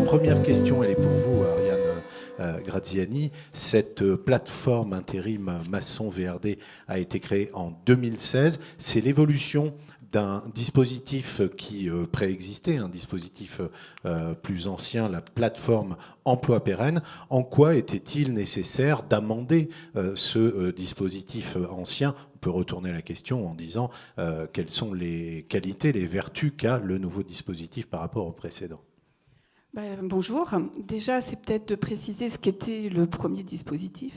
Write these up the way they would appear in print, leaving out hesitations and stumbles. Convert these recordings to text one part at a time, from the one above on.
première question, elle est pour vous, Ariane Graziani. Cette plateforme intérim Maçon VRD a été créée en 2016. C'est l'évolution d'un dispositif qui préexistait, un dispositif plus ancien, la plateforme Emploi Pérenne. En quoi était-il nécessaire d'amender ce dispositif ancien? On peut retourner la question en disant quelles sont les qualités, les vertus qu'a le nouveau dispositif par rapport au précédent. Bonjour. Déjà, c'est peut-être de préciser ce qu'était le premier dispositif.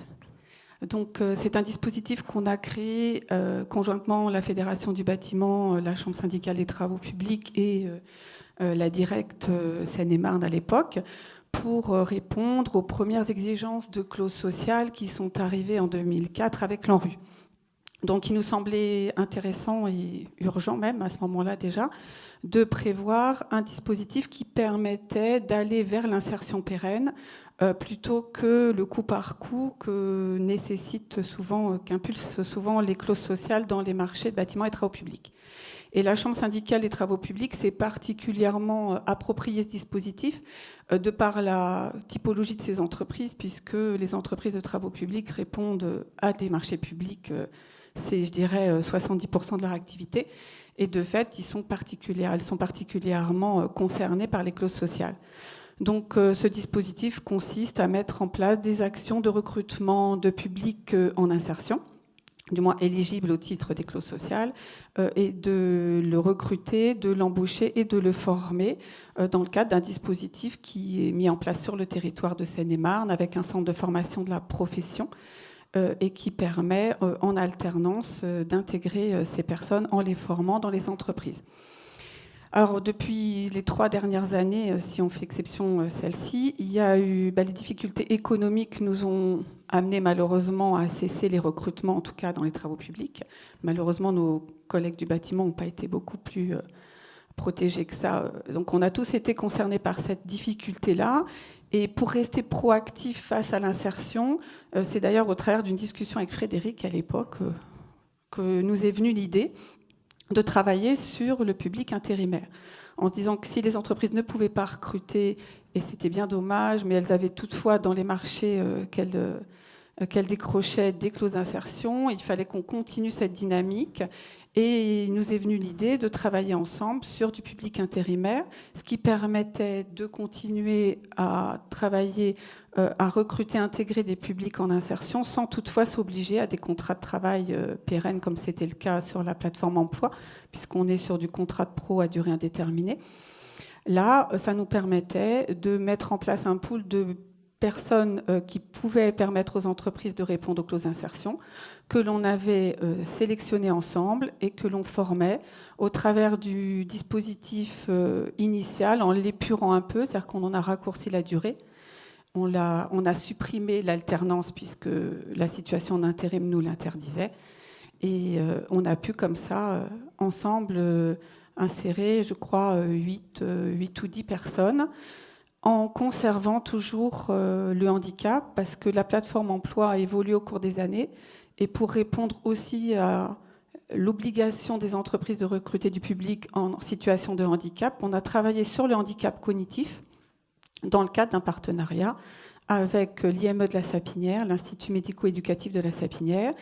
Donc, c'est un dispositif qu'on a créé conjointement la Fédération du bâtiment, la Chambre syndicale des travaux publics et la Directe Seine-et-Marne à l'époque, pour répondre aux premières exigences de clauses sociales qui sont arrivées en 2004 avec l'ANRU. Donc, il nous semblait intéressant et urgent même à ce moment-là déjà de prévoir un dispositif qui permettait d'aller vers l'insertion pérenne plutôt que le coup par coup que nécessite souvent, qu'impulsent souvent les clauses sociales dans les marchés de bâtiments et travaux publics. Et la Chambre syndicale des travaux publics s'est particulièrement approprié ce dispositif de par la typologie de ces entreprises, puisque les entreprises de travaux publics répondent à des marchés publics, c'est, je dirais, 70% de leur activité. Et de fait, elles sont particulièrement concernées par les clauses sociales. Donc, ce dispositif consiste à mettre en place des actions de recrutement de public en insertion, du moins éligible au titre des clauses sociales, et de le recruter, de l'embaucher et de le former dans le cadre d'un dispositif qui est mis en place sur le territoire de Seine-et-Marne avec un centre de formation de la profession et qui permet en alternance d'intégrer ces personnes en les formant dans les entreprises. Alors, depuis les 3 dernières années, si on fait exception celle-ci, il y a eu les difficultés économiques nous ont amené malheureusement à cesser les recrutements, en tout cas dans les travaux publics. Malheureusement, nos collègues du bâtiment n'ont pas été beaucoup plus protégés que ça. Donc, on a tous été concernés par cette difficulté-là. Et pour rester proactif face à l'insertion, c'est d'ailleurs au travers d'une discussion avec Frédéric à l'époque que nous est venue l'idée de travailler sur le public intérimaire, en se disant que si les entreprises ne pouvaient pas recruter, et c'était bien dommage, mais elles avaient toutefois dans les marchés qu'elles décrochaient des clauses d'insertion, il fallait qu'on continue cette dynamique. Et il nous est venu l'idée de travailler ensemble sur du public intérimaire, ce qui permettait de continuer à travailler, à recruter, intégrer des publics en insertion, sans toutefois s'obliger à des contrats de travail pérennes, comme c'était le cas sur la plateforme emploi, puisqu'on est sur du contrat de pro à durée indéterminée. Là, ça nous permettait de mettre en place un pool de personnes qui pouvaient permettre aux entreprises de répondre aux clauses d'insertion, que l'on avait sélectionnées ensemble et que l'on formait au travers du dispositif initial en l'épurant un peu, c'est-à-dire qu'on en a raccourci la durée. On a supprimé l'alternance puisque la situation d'intérim nous l'interdisait. Et on a pu comme ça, ensemble, insérer, je crois, 8 ou 10 personnes, en conservant toujours le handicap, parce que la plateforme emploi a évolué au cours des années, et pour répondre aussi à l'obligation des entreprises de recruter du public en situation de handicap, on a travaillé sur le handicap cognitif dans le cadre d'un partenariat avec l'IME de la Sapinière, l'Institut médico-éducatif de la Sapinière,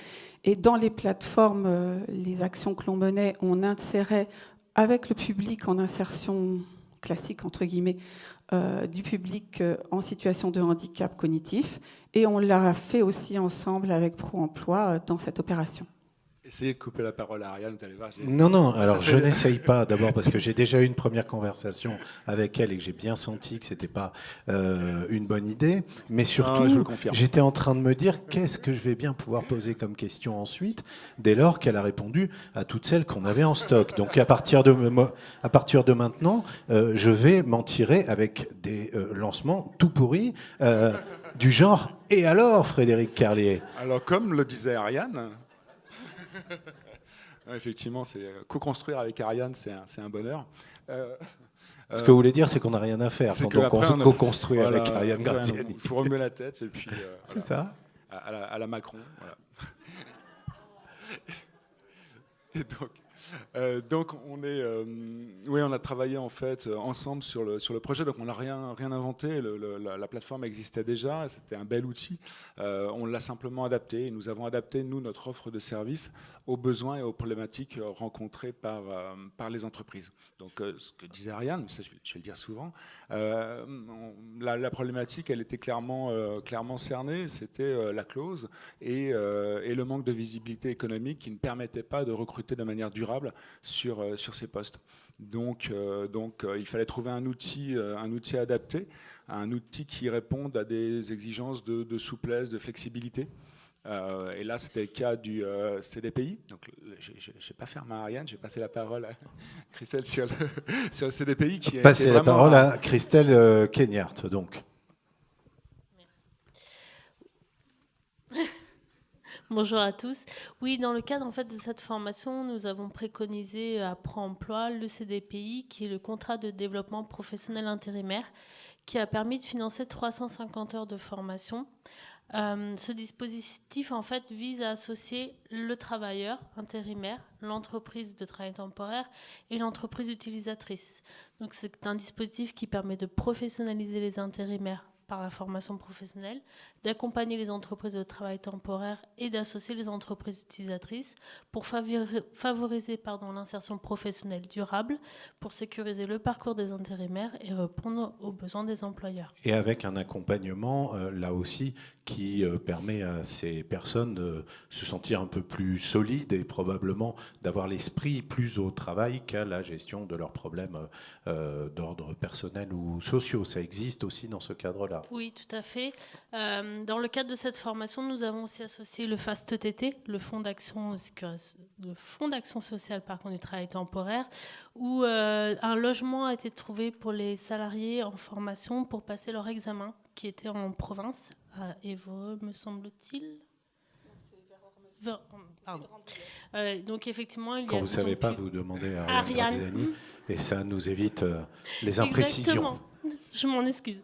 et dans les plateformes, les actions que l'on menait, on insérait avec le public en insertion classique, entre guillemets, du public en situation de handicap cognitif. Et on l'a fait aussi ensemble avec Pro-Emploi dans cette opération. Essayez de couper la parole à Ariane, vous allez voir. Non, alors je n'essaye pas, d'abord parce que j'ai déjà eu une première conversation avec elle et que j'ai bien senti que ce n'était pas une bonne idée. Mais surtout, j'étais en train de me dire qu'est-ce que je vais bien pouvoir poser comme question ensuite, dès lors qu'elle a répondu à toutes celles qu'on avait en stock. Donc à partir de maintenant, je vais m'en tirer avec des lancements tout pourris, du genre « Et alors, Frédéric Carlier ?» Alors, comme le disait Ariane... Effectivement, co-construire avec Ariane, c'est un bonheur. Ce que vous voulez dire, c'est qu'on n'a rien à faire quand on co-construit avec Ariane Graziani. Il faut remuer la tête et puis c'est ça. À la Macron. Voilà. Et donc, Donc on a travaillé en fait ensemble sur le projet. Donc on n'a rien inventé. La plateforme existait déjà. C'était un bel outil. On l'a simplement adapté. Et nous avons adapté notre offre de services aux besoins et aux problématiques rencontrées par les entreprises. Donc ce que disait Ariane, mais ça je vais le dire souvent, la problématique, elle était clairement cernée. C'était la clause et le manque de visibilité économique qui ne permettait pas de recruter de manière durable sur ces postes. Donc, il fallait trouver un outil adapté, un outil qui réponde à des exigences de souplesse, de flexibilité. Et là, c'était le cas du CDPI. Donc, je ne vais pas faire ma Ariane, je vais passer la parole à Christelle sur le CDPI. Passer la parole à Christelle Kenyart, donc. Bonjour à tous. Oui, dans le cadre en fait, de cette formation, nous avons préconisé à Pro-Emploi le CDPI, qui est le contrat de développement professionnel intérimaire, qui a permis de financer 350 heures de formation. Ce dispositif en fait, vise à associer le travailleur intérimaire, l'entreprise de travail temporaire et l'entreprise utilisatrice. Donc, c'est un dispositif qui permet de professionnaliser les intérimaires par la formation professionnelle, d'accompagner les entreprises de travail temporaire et d'associer les entreprises utilisatrices pour favoriser l'insertion professionnelle durable, pour sécuriser le parcours des intérimaires et répondre aux besoins des employeurs. Et avec un accompagnement, là aussi, qui permet à ces personnes de se sentir un peu plus solides et probablement d'avoir l'esprit plus au travail qu'à la gestion de leurs problèmes d'ordre personnel ou sociaux. Ça existe aussi dans ce cadre-là. Oui, tout à fait. Dans le cadre de cette formation, nous avons aussi associé le FAST-TT, le Fonds d'action sociale du travail temporaire, où un logement a été trouvé pour les salariés en formation pour passer leur examen, qui était en province, à Évreux, me semble-t-il. Pardon. Donc effectivement, il y a... Quand vous ne savez pas, vous demandez à Ariane Graziani, et ça nous évite les imprécisions. Exactement. Je m'en excuse.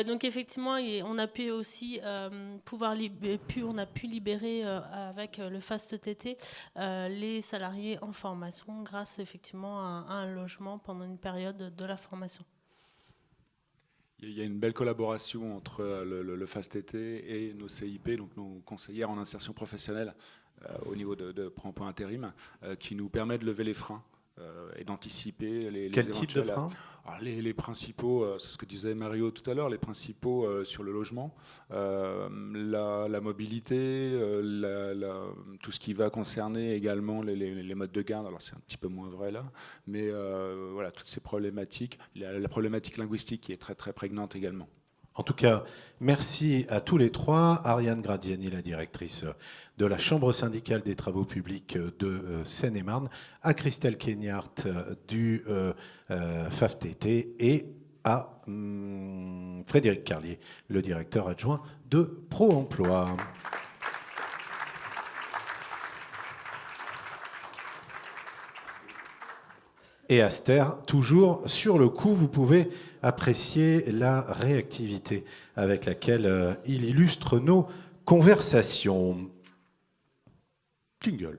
Donc effectivement, on a pu aussi on a pu libérer avec le FAST-TT les salariés en formation grâce effectivement à un logement pendant une période de la formation. Il y a une belle collaboration entre le FAST-TT et nos CIP, donc nos conseillères en insertion professionnelle au niveau de Pro-Emploi Intérim, qui nous permet de lever les freins et d'anticiper les Quel type de freins ? Les principaux, c'est ce que disait Mario tout à l'heure, les principaux sur le logement, la mobilité, tout ce qui va concerner également les modes de garde. Alors c'est un petit peu moins vrai là, mais voilà, toutes ces problématiques, la problématique linguistique qui est très très prégnante également. En tout cas, merci à tous les trois. Ariane Graziani, la directrice de la Chambre syndicale des travaux publics de Seine-et-Marne, à Christelle Kenyart du FAFTT et à Frédéric Carlier, le directeur adjoint de Pro-Emploi. Et Aster, toujours sur le coup, vous pouvez apprécier la réactivité avec laquelle il illustre nos conversations. Jingle.